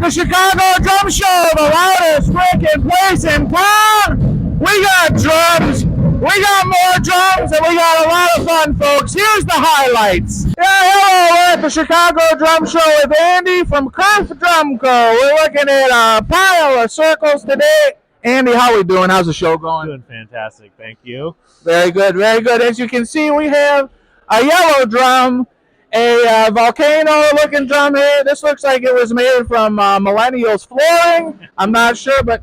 the Chicago Drum Show, the loudest freaking place in town. We got drums, we got more drums, and we got a lot of fun, folks. Here's the highlights. Yeah, hello, we're at the Chicago Drum Show with Andy from Craft Drum Co. We're looking at a pile of circles today. Andy, how we doing? How's the show going? Doing fantastic, thank you. Very good, very good. As you can see, we have a yellow drum, a volcano-looking drum here. This looks like it was made from Millennials flooring. I'm not sure, but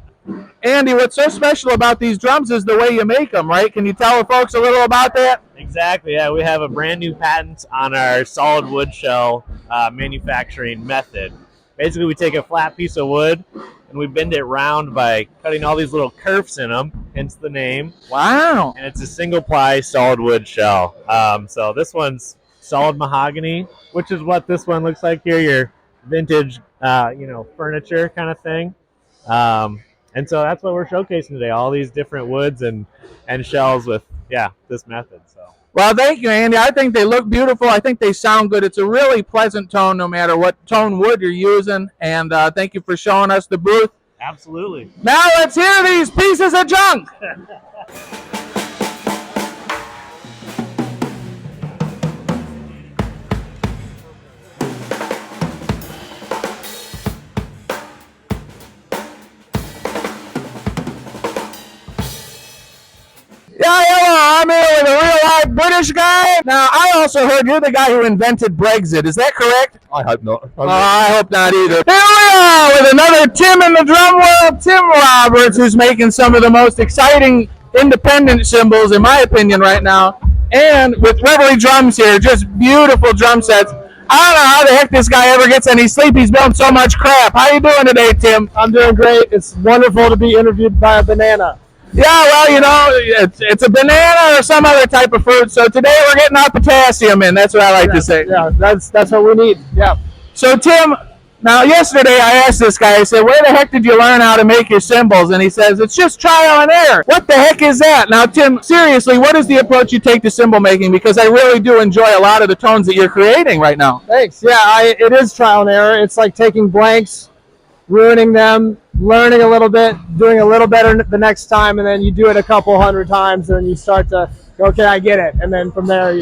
Andy, what's so special about these drums is the way you make them, right? Can you tell the folks a little about that? Exactly, yeah. We have a brand new patent on our solid wood shell manufacturing method. Basically, we take a flat piece of wood and we bend it round by cutting all these little kerfs in them, hence the name. Wow. And it's a single-ply solid wood shell. So this one's solid mahogany, which is what this one looks like here, your vintage, furniture kind of thing. And so that's what we're showcasing today, all these different woods and shells with, this method. So. Well, thank you, Andy. I think they look beautiful. I think they sound good. It's a really pleasant tone no matter what tone wood you're using. And thank you for showing us the booth. Absolutely. Now let's hear these pieces of junk. Yeah, hello, I'm here with a real-life British guy. Now, I also heard you're the guy who invented Brexit. Is that correct? I hope not. I hope not either. Here we are with another Tim in the drum world, Tim Roberts, who's making some of the most exciting independent cymbals, in my opinion, right now. And with Reveille drums here, just beautiful drum sets. I don't know how the heck this guy ever gets any sleep. He's built so much crap. How you doing today, Tim? I'm doing great. It's wonderful to be interviewed by a banana. Yeah, well, it's a banana or some other type of fruit. So today we're getting our potassium in. That's what I like to say. Yeah, that's what we need. Yeah. So Tim, now yesterday I asked this guy, I said, where the heck did you learn how to make your cymbals? And he says, it's just trial and error. What the heck is that? Now, Tim, seriously, what is the approach you take to cymbal making? Because I really do enjoy a lot of the tones that you're creating right now. Thanks. Yeah, it is trial and error. It's like taking blanks, ruining them, learning a little bit, doing a little better the next time, and then you do it a couple hundred times, and you start to go, okay, I get it. And then from there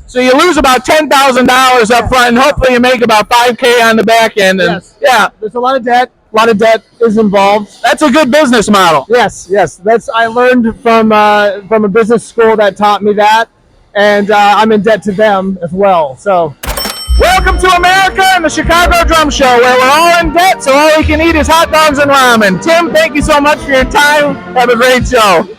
So you lose about $10,000 up front, and hopefully you make about $5,000 on the back end. And yes. Yeah, there's a lot of debt. A lot of debt is involved. That's a good business model. Yes. I learned from a business school that taught me that, and I'm in debt to them as well. So. Welcome to America and the Chicago Drum Show, where we're all in debt, so all we can eat is hot dogs and ramen. Tim, thank you so much for your time. Have a great show.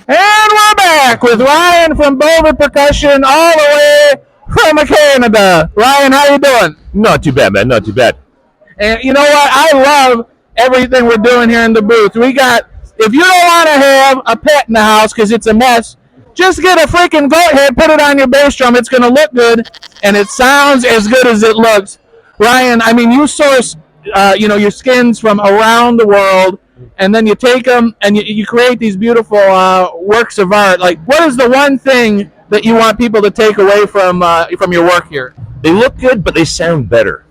And we're back with Ryan from Boulder Percussion, all the way from Canada. Ryan, how you doing? Not too bad, man. Not too bad. And you know what? I love everything we're doing here in the booth. We got, if you don't want to have a pet in the house because it's a mess, just get a freaking goat head, put it on your bass drum. It's going to look good, and it sounds as good as it looks. Ryan, I mean, you source, your skins from around the world, and then you take them and you create these beautiful works of art. Like, what is the one thing that you want people to take away from your work here? They look good, but they sound better.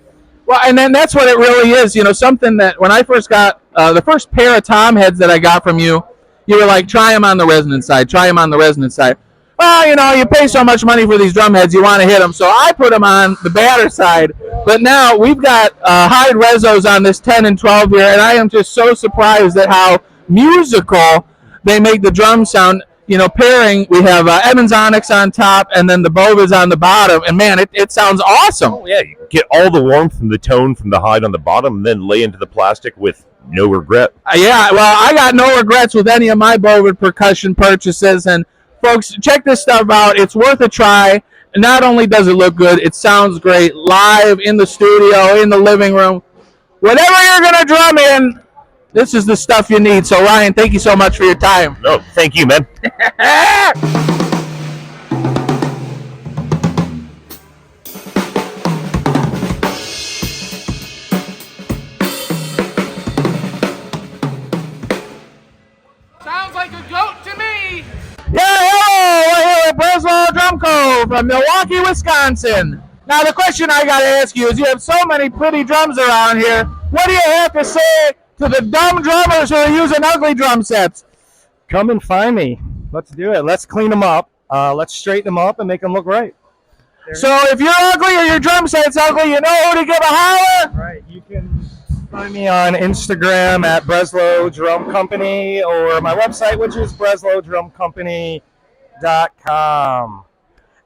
Well, and then that's what it really is, something that when I first got the first pair of tom heads that I got from you, you were like, try them on the resonance side, try them on the resonance side. Well, you pay so much money for these drum heads, you want to hit them. So I put them on the batter side. But now we've got high resos on this 10 and 12 here, and I am just so surprised at how musical they make the drum sound. Pairing, we have Evans Onyx on top, and then the Bova's on the bottom, and man, it sounds awesome. Oh, yeah, you get all the warmth and the tone from the hide on the bottom, and then lay into the plastic with no regret. Yeah, well, I got no regrets with any of my Bova percussion purchases, and folks, check this stuff out. It's worth a try. And not only does it look good, it sounds great live in the studio, in the living room. Whatever you're going to drum in, this is the stuff you need. So, Ryan, thank you so much for your time. No, thank you, man. Sounds like a goat to me. Yeah, hello, we're here at Breslau Drum Co. from Milwaukee, Wisconsin. Now the question I gotta ask you is, you have so many pretty drums around here. What do you have to say to the dumb drummers who are using ugly drum sets? Come and find me. Let's do it. Let's clean them up. Let's straighten them up and make them look right. So if you're ugly or your drum set's ugly, you know who to give a holler? Right. You can find me on Instagram at Breslau Drum Company or my website, which is breslaudrumcompany.com.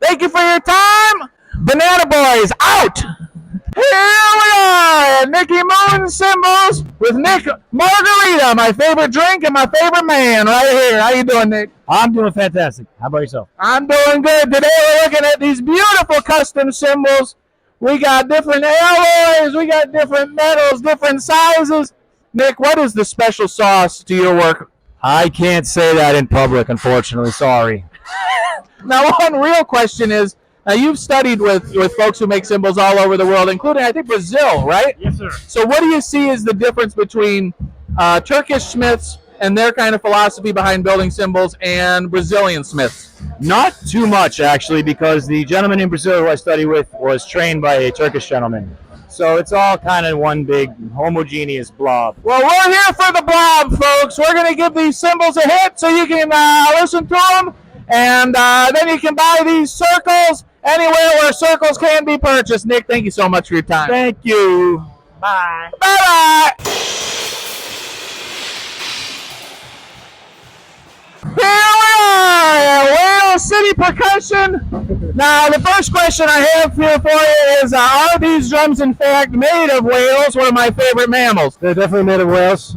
Thank you for your time. Banana Boys out. Here we are at Nicky Moon Cymbals with Nick Margarita, my favorite drink and my favorite man right here. How you doing, Nick? I'm doing fantastic. How about yourself? I'm doing good. Today we're looking at these beautiful custom cymbals. We got different alloys, we got different metals, different sizes. Nick, what is the special sauce to your work? I can't say that in public, unfortunately. Sorry. Now, one real question is, you've studied with folks who make cymbals all over the world, including, I think, Brazil, right? Yes, sir. So what do you see as the difference between Turkish smiths and their kind of philosophy behind building cymbals and Brazilian smiths? Not too much, actually, because the gentleman in Brazil who I studied with was trained by a Turkish gentleman. So it's all kind of one big homogeneous blob. Well, we're here for the blob, folks. We're going to give these cymbals a hit so you can listen to them, and then you can buy these circles anywhere where circles can be purchased. Nick, thank you so much for your time. Thank you. Bye. Bye-bye. Here we are at Whale City Percussion. Now, the first question I have here for you is, are these drums in fact made of whales, one of my favorite mammals? They're definitely made of whales.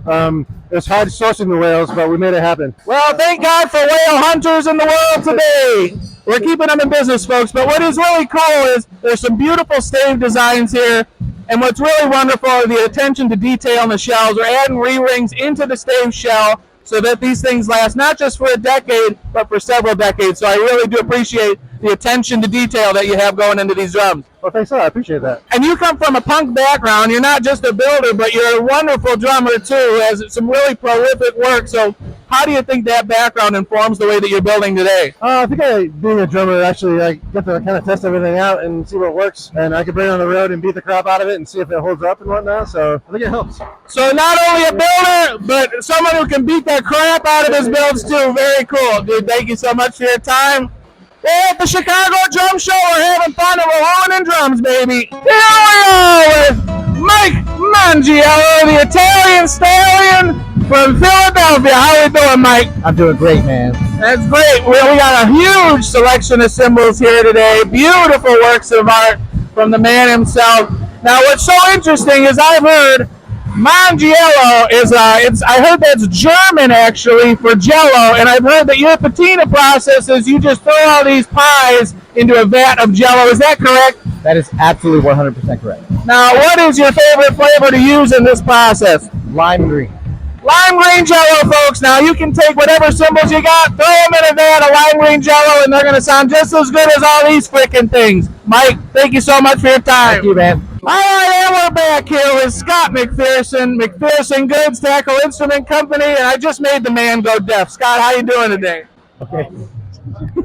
It's hard sourcing the whales, but we made it happen. Well, thank God for whale hunters in the world today. We're keeping them in business, folks. But what is really cool is there's some beautiful stave designs here. And what's really wonderful is the attention to detail in the shells. We're adding re-rings into the stave shell so that these things last not just for a decade, but for several decades. So I really do appreciate the attention to detail that you have going into these drums. Well, thanks a lot. I appreciate that. And you come from a punk background. You're not just a builder, but you're a wonderful drummer, too, who has some really prolific work. So how do you think that background informs the way that you're building today? I think being a drummer, actually, I get to kind of test everything out and see what works. And I can bring it on the road and beat the crap out of it and see if it holds up and whatnot. So I think it helps. So not only a builder, but someone who can beat the crap out of his builds, too. Very cool. Dude, thank you so much for your time. We're at the Chicago Drum Show. We're having fun and we're rolling in drums, baby. Here we are with Mike Mangiello, the Italian stallion from Philadelphia. How are you doing, Mike? I'm doing great, man. That's great. We got a huge selection of cymbals here today. Beautiful works of art from the man himself. Now, what's so interesting is I've heard Mangiello is, I heard that's German actually for jello, and I've heard that your patina process is you just throw all these pies into a vat of jello. Is that correct? That is absolutely 100% correct. Now, what is your favorite flavor to use in this process? Lime green. Lime green jello, folks. Now, you can take whatever cymbals you got, throw them in a vat of lime green jello, and they're going to sound just as good as all these freaking things. Mike, thank you so much for your time. Thank you, man. All right, and we're back here with Scott McPherson, McPherson Goods Tackle Instrument Company, and I just made the man go deaf. Scott, how you doing today? Okay.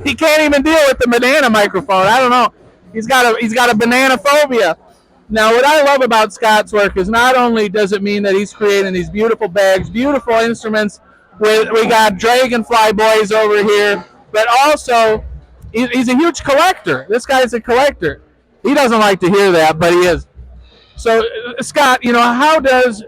He can't even deal with the banana microphone. I don't know. He's got a banana phobia. Now, what I love about Scott's work is not only does it mean that he's creating these beautiful bags, beautiful instruments. We got Dragonfly Boys over here, but also he's a huge collector. This guy's a collector. He doesn't like to hear that, but he is. So, Scott, how does,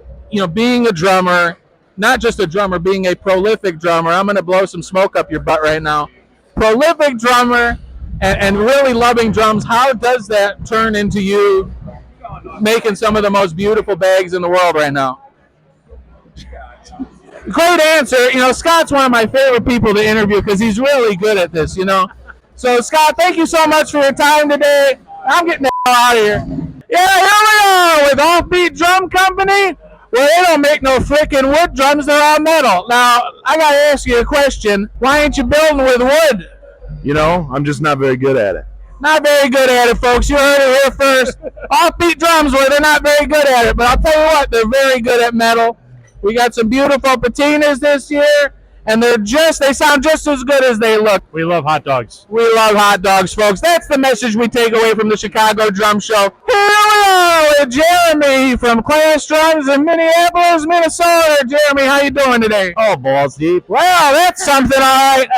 being a drummer, not just a drummer, being a prolific drummer, I'm going to blow some smoke up your butt right now, prolific drummer and really loving drums, how does that turn into you making some of the most beautiful bags in the world right now? Great answer. Scott's one of my favorite people to interview because he's really good at this, So, Scott, thank you so much for your time today. I'm getting the hell out of here. Yeah, here we are with Offbeat Drum Company, where they don't make no freaking wood drums, they're all metal. Now, I got to ask you a question. Why ain't you building with wood? I'm just not very good at it. Not very good at it, folks. You heard it here first. Offbeat Drums, where they're not very good at it. But I'll tell you what, they're very good at metal. We got some beautiful patinas this year. and they sound just as good as they look. We love hot dogs. We love hot dogs, folks. That's the message we take away from the Chicago Drum Show. Here we are with Jeremy from Class Drums in Minneapolis, Minnesota. Jeremy, how you doing today? Oh, balls deep. Well, that's something, all right.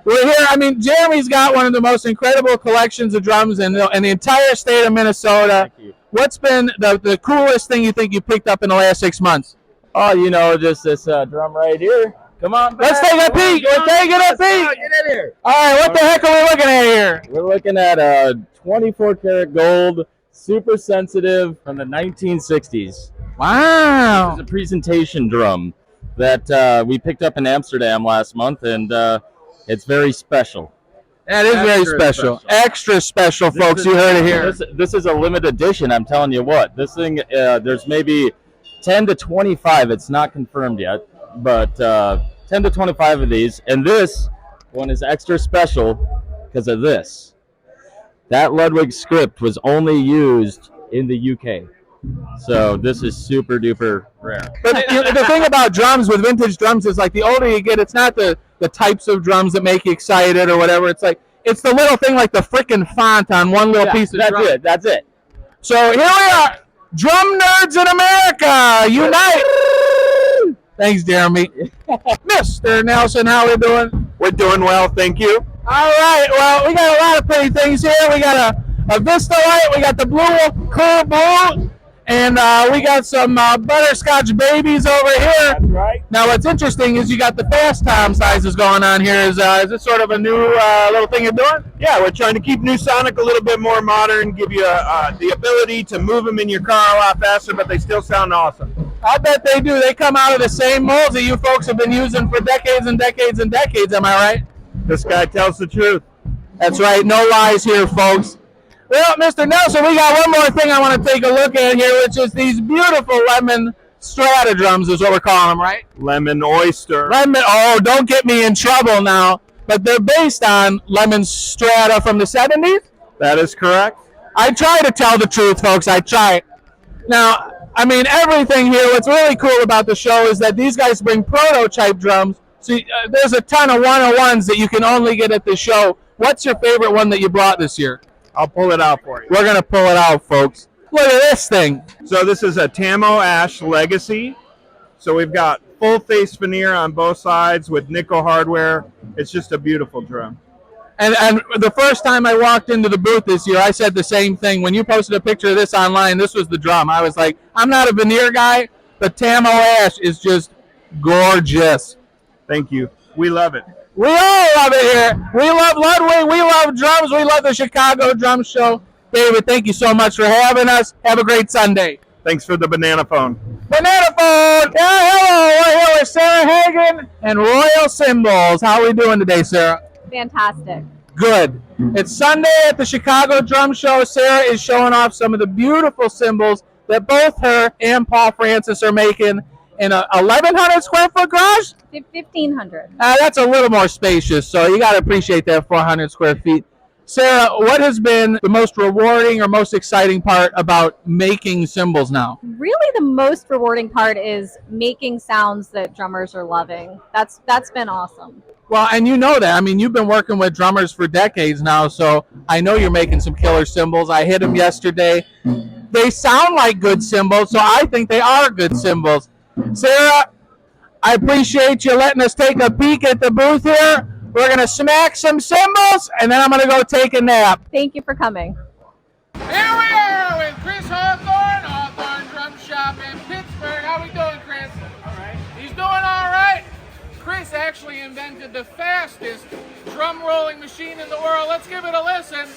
We're here. I mean, Jeremy's got one of the most incredible collections of drums in the entire state of Minnesota. Thank you. What's been the coolest thing you think you picked up in the last 6 months? Oh, just this drum right here. Come on back. Let's take a peek. We're taking a peek. Get in here. All right, what the heck are we looking at here? We're looking at a 24 karat gold, super sensitive from the 1960s. Wow. It's a presentation drum that we picked up in Amsterdam last month, and it's very special. That is very special. Extra special, folks. You heard it here. This is a limited edition. I'm telling you what. This thing, there's maybe 10 to 25. It's not confirmed yet, but 10 to 25 of these. And this one is extra special because of this. That Ludwig script was only used in the UK. So this is super duper rare. But the thing about drums with vintage drums is like the older you get, it's not the types of drums that make you excited or whatever. It's like it's the little thing like the frickin' font on one little piece of drum. That's it. So here we are, drum nerds in America, unite! Thanks, Jeremy. Mr. Nelson, how we doing? We're doing well, thank you. All right. Well, we got a lot of pretty things here. We got a Vista light. We got the blue cool blue. And we got some butterscotch babies over here. That's right. Now, what's interesting is you got the fast tom sizes going on here. Is this sort of a new little thing you're doing? Yeah, we're trying to keep New Sonic a little bit more modern, give you the ability to move them in your car a lot faster, but they still sound awesome. I bet they do. They come out of the same molds that you folks have been using for decades and decades and decades. Am I right? This guy tells the truth. That's right. No lies here, folks. Well, Mr. Nelson, we got one more thing I want to take a look at here, which is these beautiful lemon strata drums is what we're calling them, right? Lemon oyster. Lemon, oh, don't get me in trouble now. But they're based on lemon strata from the 70s? That is correct. I try to tell the truth, folks. I try. Now, I mean, everything here, what's really cool about the show is that these guys bring prototype drums. So there's a ton of 101s that you can only get at the show. What's your favorite one that you brought this year? I'll pull it out for you. We're going to pull it out, folks. Look at this thing. So this is a Tamo Ash Legacy. So we've got full face veneer on both sides with nickel hardware. It's just a beautiful drum. And the first time I walked into the booth this year, I said the same thing. When you posted a picture of this online, this was the drum. I was like, I'm not a veneer guy, but Tamo Ash is just gorgeous. Thank you. We love it. We all love it here. We love Ludwig. We love drums. We love the Chicago Drum Show. David, thank you so much for having us. Have a great Sunday. Thanks for the banana phone. Banana phone. Yeah, hello. We're here with Sarah Hagen and Royal Cymbals. How are we doing today, Sarah? Fantastic. Good. It's Sunday at the Chicago Drum Show. Sarah is showing off some of the beautiful cymbals that both her and Paul Francis are making in a 1,100 square foot garage? 1,500. That's a little more spacious, so you got to appreciate that 400 square feet. Sarah, what has been the most rewarding or most exciting part about making cymbals now? Really, the most rewarding part is making sounds that drummers are loving. That's been awesome. Well, and you know that. I mean, you've been working with drummers for decades now, so I know you're making some killer cymbals. I hit them yesterday. They sound like good cymbals, so I think they are good cymbals. Sarah, I appreciate you letting us take a peek at the booth here. We're going to smack some cymbals, and then I'm going to go take a nap. Thank you for coming. Here we are with Chris Hawthorne Drum Shop in Pittsburgh. How we doing, Chris? All right. He's doing all right. Chris actually invented the fastest drum rolling machine in the world. Let's give it a listen.